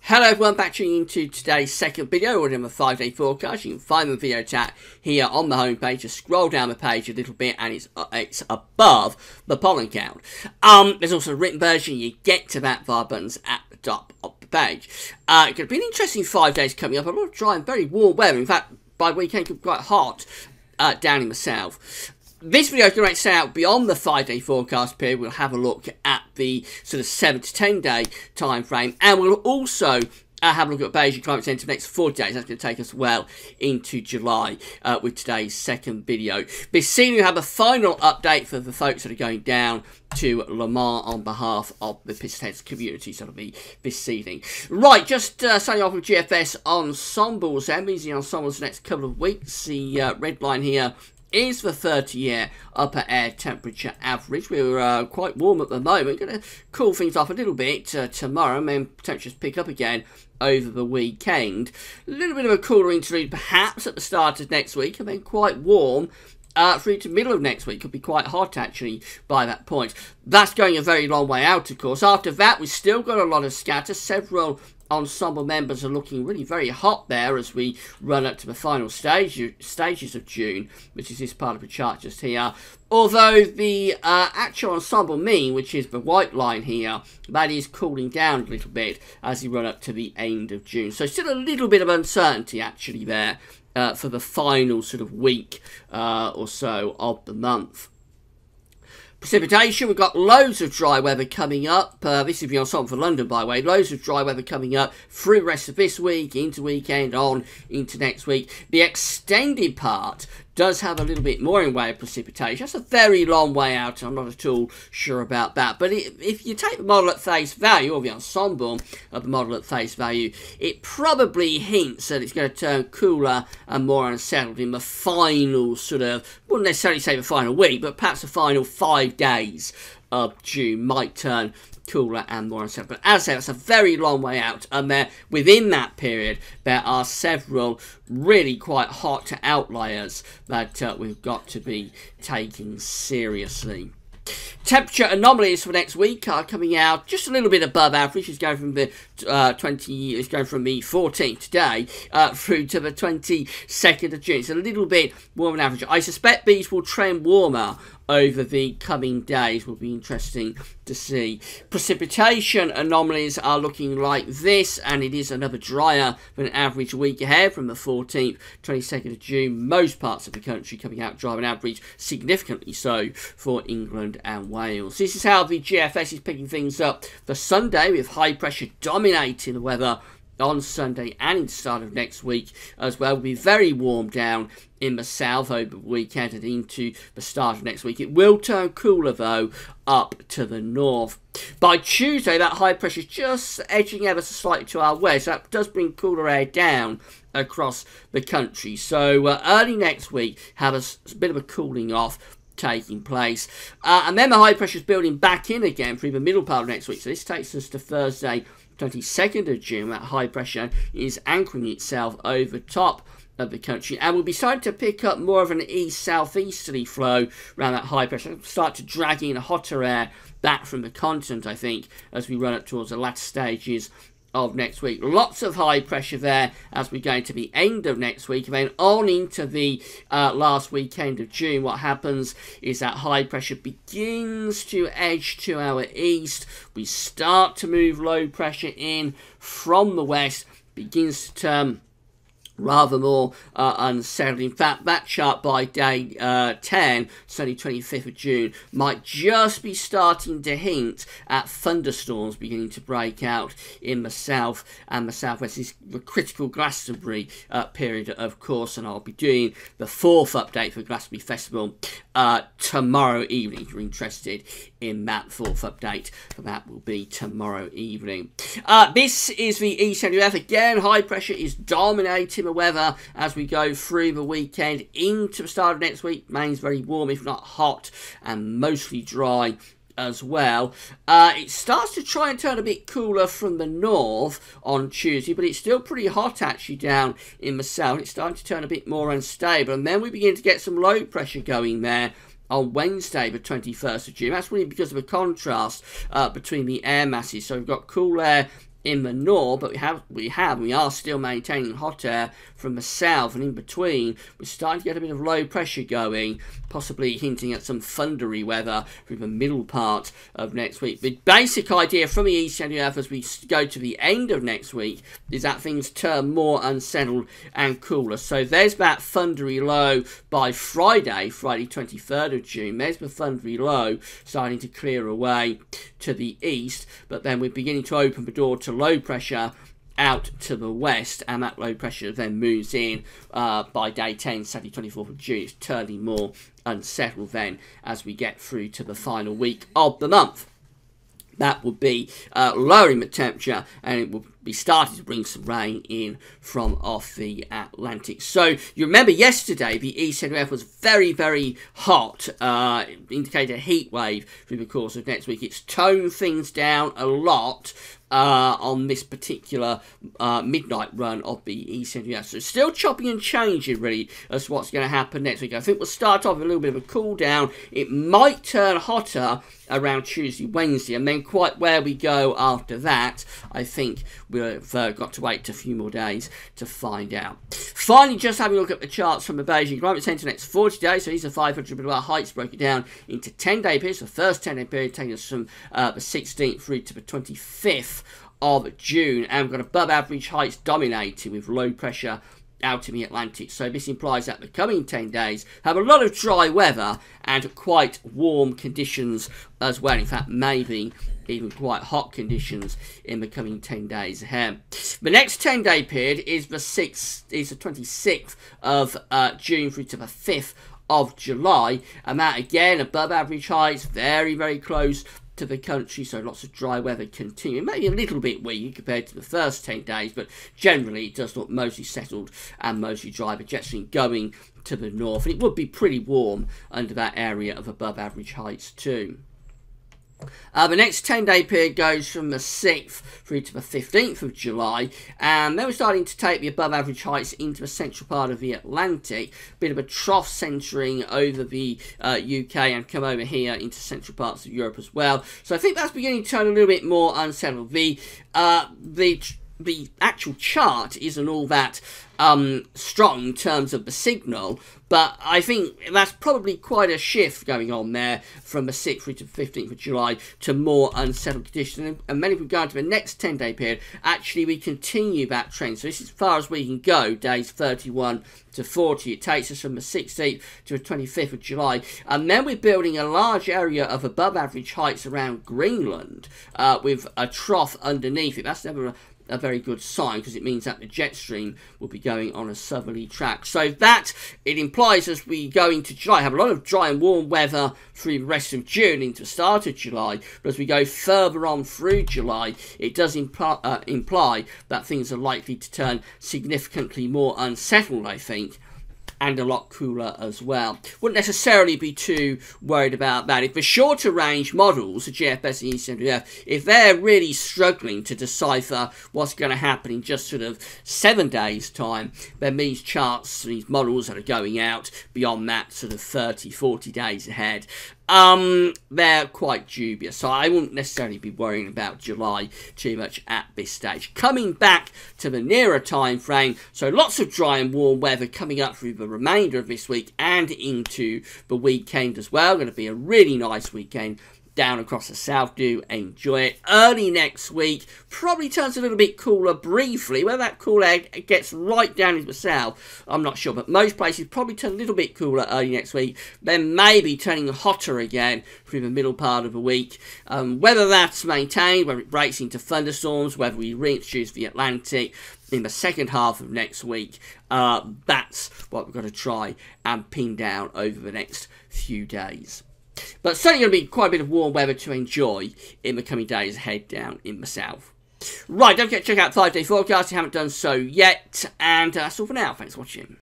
Hello everyone, back tuning into today's second video on the 5-day forecast. You can find the video chat here on the homepage. Just scroll down the page a little bit and it's above the pollen count. There's also a written version. You get to that via buttons at the top of the page. It's going to be an interesting 5 days coming up. A lot of dry and very warm weather. In fact, by the weekend, it could be quite hot down in the south. This video is going to stay out beyond the 5-day forecast period. We'll have a look at the sort of 7 to 10 day time frame, and we'll also have a look at Beijing Climate Centre for the next 4 days. That's going to take us well into July with today's second video. This evening we have a final update for the folks that are going down to Le Mans on behalf of the Pistheads community. So that'll be this evening. Right, just starting off with GFS ensembles. These ensembles the next couple of weeks. The red line here is the 30-year upper air temperature average. We're quite warm at the moment. Going to cool things off a little bit tomorrow, and then temperatures pick up again over the weekend. A little bit of a cooler interlude perhaps at the start of next week, and then quite warm through to the middle of next week. Could be quite hot actually by that point. That's going a very long way out, of course. After that, we've still got a lot of scatter. Several ensemble members are looking really very hot there as we run up to the final stages of June, which is this part of the chart just here. Although the actual ensemble mean, which is the white line here, that is cooling down a little bit as we run up to the end of June. So still a little bit of uncertainty actually there for the final sort of week or so of the month. Precipitation, we've got loads of dry weather coming up. This is the ensemble for London, by the way. Loads of dry weather coming up through the rest of this week, into weekend, on into next week. The extended part does have a little bit more in way of precipitation. That's a very long way out. I'm not at all sure about that. But if you take the model at face value, or the ensemble of the model at face value, it probably hints that it's going to turn cooler and more unsettled in the final sort of, wouldn't necessarily say the final week, but perhaps the final 5 days of June might turn cooler and more unsettled. But as I said, it's a very long way out, and within that period there are several really quite hot outliers that we've got to be taking seriously. Temperature anomalies for next week are coming out just a little bit above average. It's going from the 14th today through to the 22nd of June. It's a little bit warmer than average. I suspect these will trend warmer over the coming days. Will be interesting to see. Precipitation anomalies are looking like this, and it is another drier than average week ahead from the 14th, 22nd of June. Most parts of the country coming out drier than average, significantly so for England and Wales. This is how the GFS is picking things up for Sunday, with high pressure dominating the weather on Sunday and in the start of next week as well. Will be very warm down in the south over the weekend and into the start of next week. It will turn cooler though up to the north. By Tuesday, that high pressure is just edging ever so slightly to our west. That does bring cooler air down across the country. So early next week, have a bit of a cooling off taking place, and then the high pressure is building back in again through the middle part of next week. So this takes us to Thursday, 22nd of June. That high pressure is anchoring itself over top of the country, and we'll be starting to pick up more of an east-southeasterly flow around that high pressure. Start to drag in hotter air back from the continent, I think, as we run up towards the latter stages of next week. Lots of high pressure there as we go to the end of next week, and then on into the last weekend of June. What happens is that high pressure begins to edge to our east. We start to move low pressure in from the west, begins to turn rather more unsettled. In fact, that chart by day 10, Sunday 25th of June, might just be starting to hint at thunderstorms beginning to break out in the south and the southwest. This is the critical Glastonbury period, of course, and I'll be doing the 4th update for Glastonbury Festival tomorrow evening. If you're interested in that 4th update, that will be tomorrow evening. This is the ECWF. Again, high pressure is dominating the weather as we go through the weekend into the start of next week. Remains very warm, if not hot, and mostly dry as well. It starts to try and turn a bit cooler from the north on Tuesday, but it's still pretty hot actually down in the south. It's starting to turn a bit more unstable, and then we begin to get some low pressure going there on Wednesday, the 21st of June. That's really because of a contrast between the air masses. So we've got cool air in the north, but we are still maintaining hot air from the south, and in between we're starting to get a bit of low pressure going, possibly hinting at some thundery weather through the middle part of next week. The basic idea from the eastern half as we go to the end of next week is that things turn more unsettled and cooler. So there's that thundery low by Friday 23rd of June. There's the thundery low starting to clear away to the east, but then we're beginning to open the door to low pressure out to the west, and that low pressure then moves in by day 10, Saturday 24th of June. It's turning more unsettled then as we get through to the final week of the month. That would be lowering the temperature, and it will be starting to bring some rain in from off the Atlantic. So you remember yesterday the east NOF was very, very hot, indicated a heat wave through the course of next week. It's toned things down a lot on this particular midnight run of the ECNUS. So still chopping and changing really as to what's going to happen next week. I think we'll start off with a little bit of a cool down. It might turn hotter around Tuesday, Wednesday, and then quite where we go after that, I think we've got to wait a few more days to find out. Finally, just having a look at the charts from the Beijing Climate Centre next 40 days. So these are 500 millibar heights broken down into 10-day periods. The first 10-day period taking us from the 16th through to the 25th of June, and we've got above average heights dominating with low pressure out in the Atlantic. So this implies that the coming 10 days have a lot of dry weather and quite warm conditions as well. In fact, maybe even quite hot conditions in the coming 10 days ahead. The next 10-day period is the 26th of June through to the 5th of July, and that again above average heights, very, very close to the country, so lots of dry weather continuing. Maybe a little bit weak compared to the first 10 days, but generally it does look mostly settled and mostly dry. But jet stream going to the north, and it would be pretty warm under that area of above average heights too. The next 10-day period goes from the 6th through to the 15th of July, and then we're starting to take the above average heights into the central part of the Atlantic, bit of a trough centering over the UK and come over here into central parts of Europe as well. So I think that's beginning to turn a little bit more unsettled. The actual chart isn't all that strong in terms of the signal, but I think that's probably quite a shift going on there from the 6th through to the 15th of July to more unsettled conditions. And then if we go into the next 10-day period, actually we continue that trend. So this is as far as we can go, days 31 to 40. It takes us from the 16th to the 25th of July. And then we're building a large area of above average heights around Greenland with a trough underneath it. That's never a very good sign, because it means that the jet stream will be going on a southerly track. So that, it implies as we go into July, have a lot of dry and warm weather through the rest of June into the start of July, but as we go further on through July, it does imply that things are likely to turn significantly more unsettled, I think, and a lot cooler as well. Wouldn't necessarily be too worried about that. If the shorter range models, the GFS and ECNWF, if they're really struggling to decipher what's going to happen in just sort of 7 days time, then these charts, these models that are going out beyond that sort of 30, 40 days ahead, they're quite dubious. So I wouldn't necessarily be worrying about July too much at this stage. Coming back to the nearer time frame, so lots of dry and warm weather coming up through the remainder of this week and into the weekend as well. Going to be a really nice weekend down across the south. Do enjoy it. Early next week probably turns a little bit cooler briefly. Whether that cool air gets right down into the south, I'm not sure, but most places probably turn a little bit cooler early next week, then maybe turning hotter again through the middle part of the week. Whether that's maintained, whether it breaks into thunderstorms, whether we reintroduce the Atlantic in the second half of next week, that's what we've got to try and pin down over the next few days. But certainly going to be quite a bit of warm weather to enjoy in the coming days ahead down in the south. Right, don't forget to check out 5-day forecast if you haven't done so yet. And that's all for now. Thanks for watching.